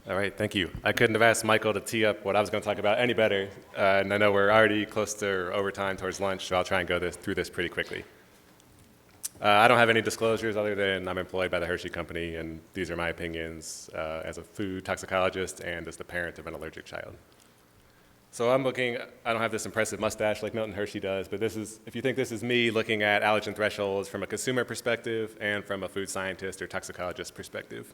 All right, thank you. I couldn't have asked Michael to tee up what I was going to talk about any better, and I know we're already close to overtime towards lunch, so I'll try and go through this pretty quickly. I don't have any disclosures other than I'm employed by the Hershey company, and these are my opinions as a food toxicologist and as the parent of an allergic child. So I don't have this impressive mustache like Milton Hershey does, but if you think this is me looking at allergen thresholds from a consumer perspective and from a food scientist or toxicologist perspective.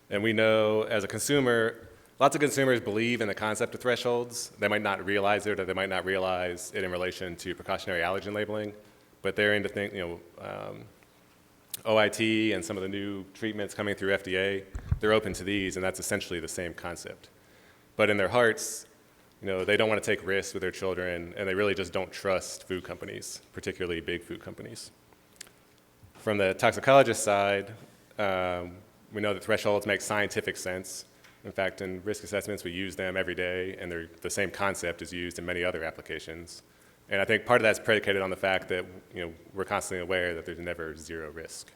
And we know as a consumer, lots of consumers believe in the concept of thresholds. They might not realize it, or they might not realize it in relation to precautionary allergen labeling, but they're into OIT and some of the new treatments coming through FDA, they're open to these, and that's essentially the same concept. But in their hearts, they don't want to take risks with their children, and they really just don't trust food companies, particularly big food companies. From the toxicologist side, we know that thresholds make scientific sense. In fact, in risk assessments, we use them every day, and the same concept is used in many other applications. And I think part of that's predicated on the fact that we're constantly aware that there's never zero risk.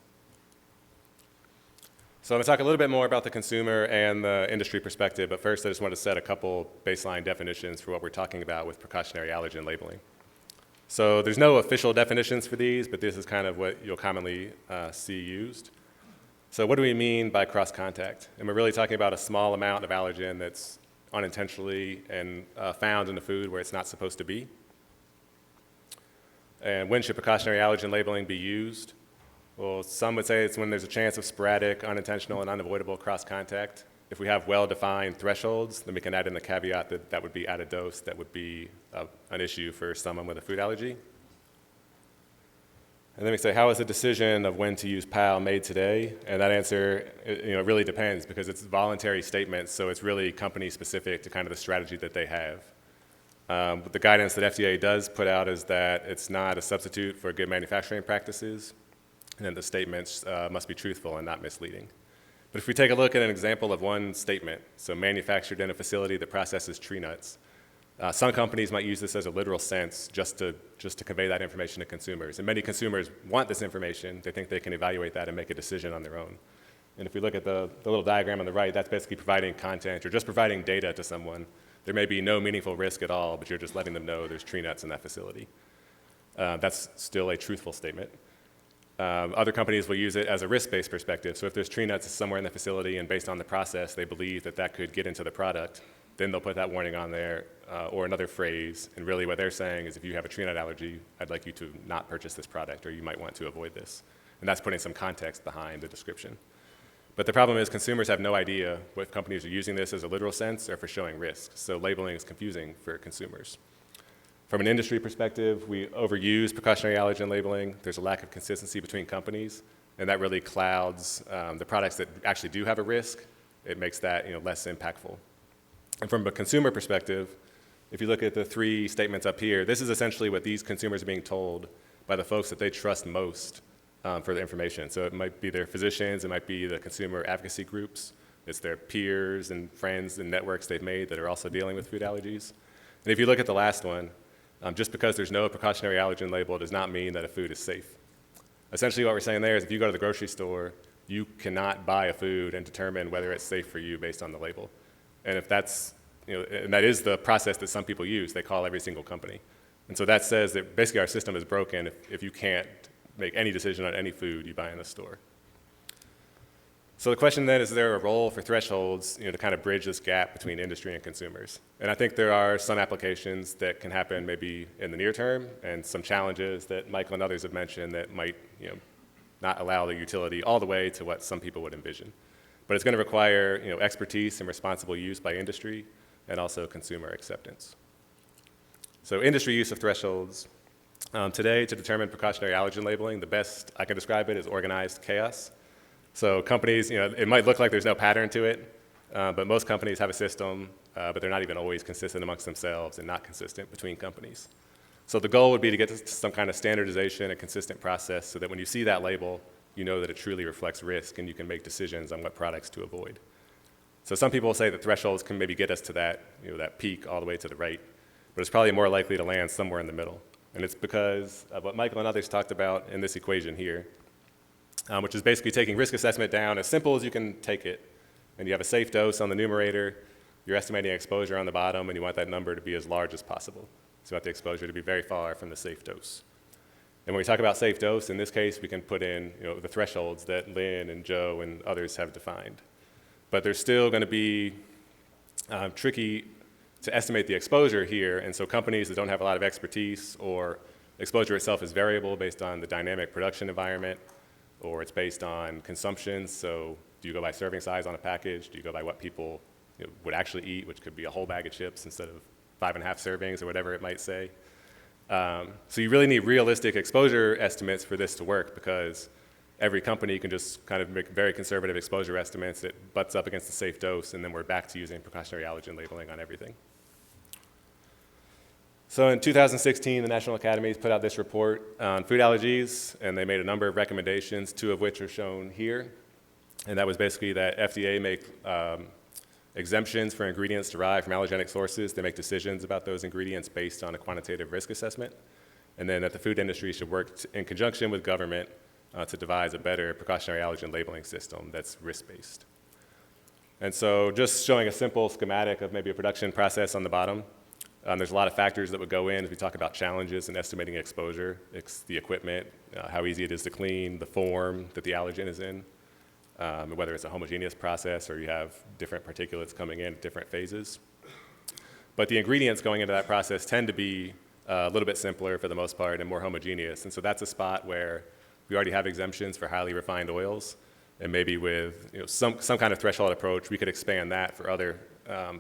So I'm going to talk a little bit more about the consumer and the industry perspective, but first I just want to set a couple baseline definitions for what we're talking about with precautionary allergen labeling. So there's no official definitions for these, but this is kind of what you'll commonly see used. So what do we mean by cross-contact? And we're really talking about a small amount of allergen that's unintentionally and found in the food where it's not supposed to be. And when should precautionary allergen labeling be used? Well, some would say it's when there's a chance of sporadic, unintentional, and unavoidable cross-contact. If we have well-defined thresholds, then we can add in the caveat that that would be at a dose that would be an issue for someone with a food allergy. And then we say, how is the decision of when to use PAL made today? And that answer, it really depends because it's voluntary statements, so it's really company specific to kind of the strategy that they have. But the guidance that FDA does put out is that it's not a substitute for good manufacturing practices, and that the statements must be truthful and not misleading. But if we take a look at an example of one statement, so manufactured in a facility that processes tree nuts, some companies might use this as a literal sense just to convey that information to consumers. And many consumers want this information. They think they can evaluate that and make a decision on their own. And if we look at the little diagram on the right, that's basically providing content or just providing data to someone. There may be no meaningful risk at all, but you're just letting them know there's tree nuts in that facility. That's still a truthful statement. Other companies will use it as a risk-based perspective. So if there's tree nuts somewhere in the facility and based on the process, they believe that that could get into the product, then they'll put that warning on there or another phrase. And really what they're saying is if you have a tree nut allergy, I'd like you to not purchase this product or you might want to avoid this. And that's putting some context behind the description. But the problem is consumers have no idea if companies are using this as a literal sense or for showing risk. So labeling is confusing for consumers. From an industry perspective, we overuse precautionary allergen labeling. There's a lack of consistency between companies, and that really clouds the products that actually do have a risk. It makes that less impactful. And from a consumer perspective, if you look at the three statements up here, this is essentially what these consumers are being told by the folks that they trust most for the information. So it might be their physicians, it might be the consumer advocacy groups, it's their peers and friends and networks they've made that are also dealing with food allergies. And if you look at the last one, just because there's no precautionary allergen label does not mean that a food is safe. Essentially what we're saying there is if you go to the grocery store, you cannot buy a food and determine whether it's safe for you based on the label. And if that's, and that is the process that some people use, they call every single company. And so that says that basically our system is broken if you can't make any decision on any food you buy in the store. So the question then is there a role for thresholds to kind of bridge this gap between industry and consumers? And I think there are some applications that can happen maybe in the near term and some challenges that Michael and others have mentioned that might not allow the utility all the way to what some people would envision. But it's going to require expertise and responsible use by industry and also consumer acceptance. So industry use of thresholds. Today, to determine precautionary allergen labeling, the best I can describe it is organized chaos. So companies, it might look like there's no pattern to it, but most companies have a system, but they're not even always consistent amongst themselves and not consistent between companies. So the goal would be to get to some kind of standardization and consistent process so that when you see that label, you know that it truly reflects risk and you can make decisions on what products to avoid. So some people say that thresholds can maybe get us to that, that peak all the way to the right, but it's probably more likely to land somewhere in the middle. And it's because of what Michael and others talked about in this equation here, which is basically taking risk assessment down as simple as you can take it and you have a safe dose on the numerator, you're estimating exposure on the bottom, and you want that number to be as large as possible. So you want the exposure to be very far from the safe dose. And when we talk about safe dose, in this case, we can put in the thresholds that Lynn and Joe and others have defined. But there's still going to be tricky to estimate the exposure here, and so companies that don't have a lot of expertise, or exposure itself is variable based on the dynamic production environment, or it's based on consumption. So do you go by serving size on a package? Do you go by what people would actually eat, which could be a whole bag of chips instead of 5.5 servings or whatever it might say? So you really need realistic exposure estimates for this to work, because every company can just kind of make very conservative exposure estimates that butts up against the safe dose, and then we're back to using precautionary allergen labeling on everything. So in 2016, the National Academies put out this report on food allergies, and they made a number of recommendations, 2 of which are shown here. And that was basically that FDA make exemptions for ingredients derived from allergenic sources. They make decisions about those ingredients based on a quantitative risk assessment. And then that the food industry should work in conjunction with government to devise a better precautionary allergen labeling system that's risk-based. And so just showing a simple schematic of maybe a production process on the bottom. There's a lot of factors that would go in as we talk about challenges in estimating exposure. It's the equipment, how easy it is to clean, the form that the allergen is in, whether it's a homogeneous process or you have different particulates coming in at different phases. But the ingredients going into that process tend to be a little bit simpler for the most part and more homogeneous. And so that's a spot where we already have exemptions for highly refined oils. And maybe with some kind of threshold approach, we could expand that for other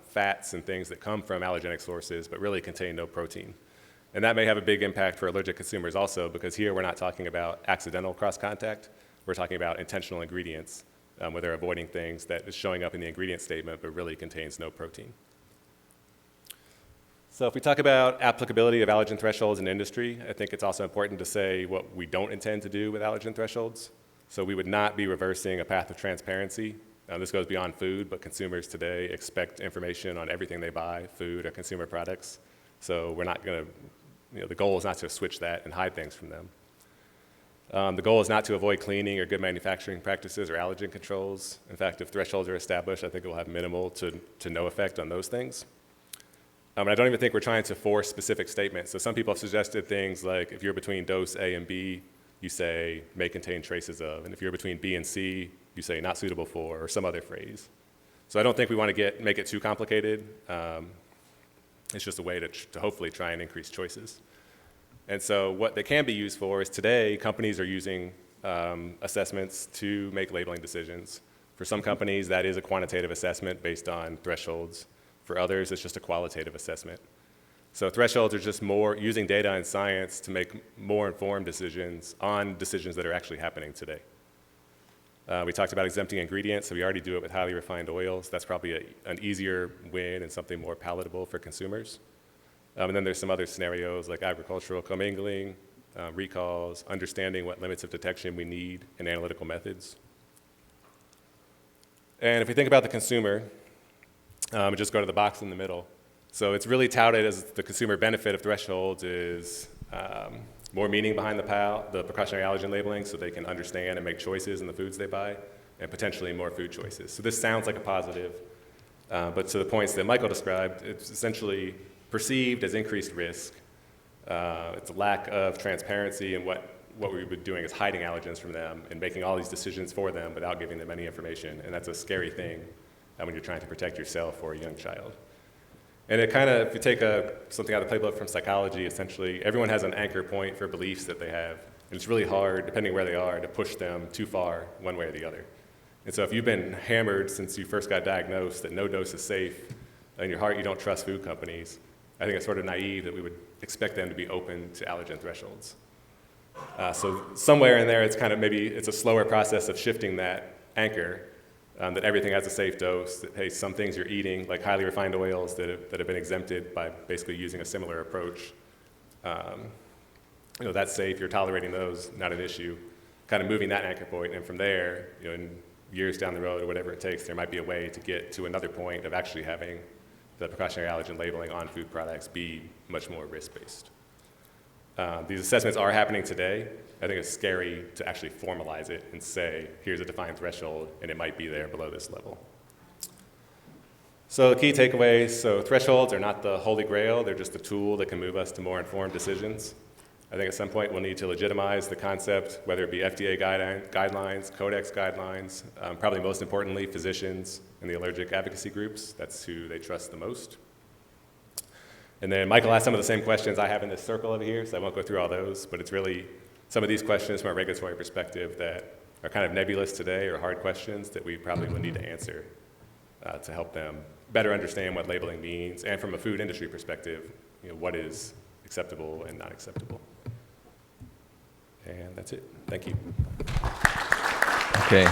fats and things that come from allergenic sources but really contain no protein. And that may have a big impact for allergic consumers also, because here we're not talking about accidental cross-contact. We're talking about intentional ingredients where they're avoiding things that is showing up in the ingredient statement but really contains no protein. So if we talk about applicability of allergen thresholds in industry, I think it's also important to say what we don't intend to do with allergen thresholds. So we would not be reversing a path of transparency. This goes beyond food, but consumers today expect information on everything they buy, food or consumer products. So we're not going to, the goal is not to switch that and hide things from them. The goal is not to avoid cleaning or good manufacturing practices or allergen controls. In fact, if thresholds are established, I think it will have minimal to no effect on those things. And I don't even think we're trying to force specific statements. So some people have suggested things like if you're between dose A and B, you say may contain traces of, and if you're between B and C, you say not suitable for, or some other phrase. So I don't think we want to make it too complicated. It's just a way to hopefully try and increase choices. And so what they can be used for is today companies are using assessments to make labeling decisions. For some companies, that is a quantitative assessment based on thresholds. For others, it's just a qualitative assessment. So thresholds are just more using data and science to make more informed decisions on decisions that are actually happening today. We talked about exempting ingredients, so we already do it with highly refined oils. That's probably an easier win and something more palatable for consumers. And then there's some other scenarios like agricultural commingling, recalls, understanding what limits of detection we need in analytical methods. And if we think about the consumer, just go to the box in the middle. So it's really touted as the consumer benefit of thresholds is more meaning behind the precautionary allergen labeling, so they can understand and make choices in the foods they buy, and potentially more food choices. So this sounds like a positive, but to the points that Michael described, it's essentially perceived as increased risk. It's a lack of transparency, and what we've been doing is hiding allergens from them and making all these decisions for them without giving them any information, and that's a scary thing when you're trying to protect yourself or a young child. And it kind of, if you take something out of the playbook from psychology, essentially everyone has an anchor point for beliefs that they have. And it's really hard, depending where they are, to push them too far one way or the other. And so if you've been hammered since you first got diagnosed that no dose is safe, in your heart you don't trust food companies, I think it's sort of naive that we would expect them to be open to allergen thresholds. So somewhere in there, it's kind of maybe it's a slower process of shifting that anchor. That everything has a safe dose, that, hey, some things you're eating, like highly refined oils that have been exempted by basically using a similar approach, that's safe, you're tolerating those, not an issue. Kind of moving that anchor point, and from there, in years down the road or whatever it takes, there might be a way to get to another point of actually having the precautionary allergen labeling on food products be much more risk-based. These assessments are happening today. I think it's scary to actually formalize it and say, here's a defined threshold, and it might be there below this level. So the key takeaways, so thresholds are not the holy grail, they're just a tool that can move us to more informed decisions. I think at some point we'll need to legitimize the concept, whether it be FDA guidelines, Codex guidelines, probably most importantly, physicians and the allergic advocacy groups. That's who they trust the most. And then Michael asked some of the same questions I have in this circle over here, so I won't go through all those, but it's really some of these questions from a regulatory perspective that are kind of nebulous today or hard questions that we probably will need to answer to help them better understand what labeling means, and from a food industry perspective, what is acceptable and not acceptable. And that's it. Thank you. Okay.